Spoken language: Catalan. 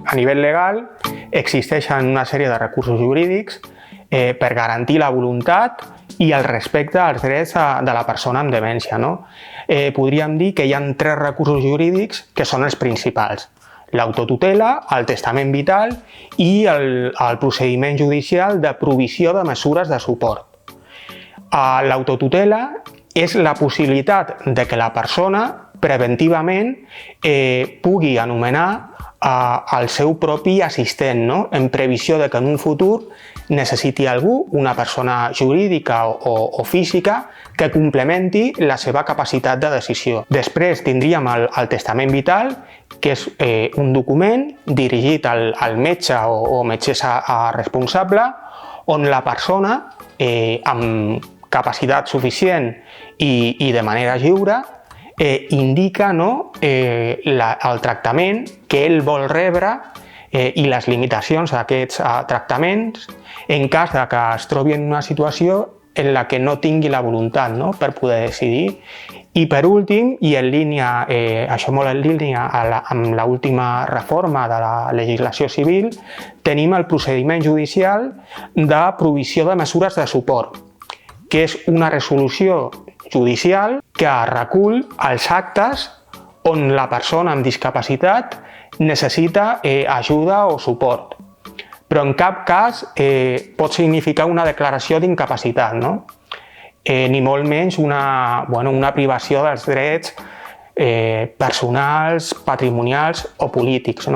A nivell legal existeixen una sèrie de recursos jurídics per garantir la voluntat i el respecte als drets de la persona amb demència, no? Podríem dir que hi ha 3 recursos jurídics que són els principals: l'autotutela, el testament vital i el procediment judicial de provisió de mesures de suport. L'autotutela és la possibilitat de que la persona preventivament pugui anomenar el seu propi assistent, no? En previsió de que en un futur necessiti algú, una persona jurídica o física, que complementi la seva capacitat de decisió. Després tindríem el testament vital, que és un document dirigit al metge o metgessa responsable, on la persona amb capacitat suficient i de manera lliure indica el tractament que ell vol rebre i les limitacions d'aquests tractaments en cas que es trobi en una situació en la que no tingui la voluntat per poder decidir. I per últim, i en línia, això molt en línia amb l'última reforma de la legislació civil, tenim el procediment judicial de provisió de mesures de suport, que és una resolució judicial que recull els actes on la persona amb discapacitat necessita ajuda o suport, però en cap cas pot significar una declaració d'incapacitat, ni molt menys una privació dels drets personals, patrimonials o polítics,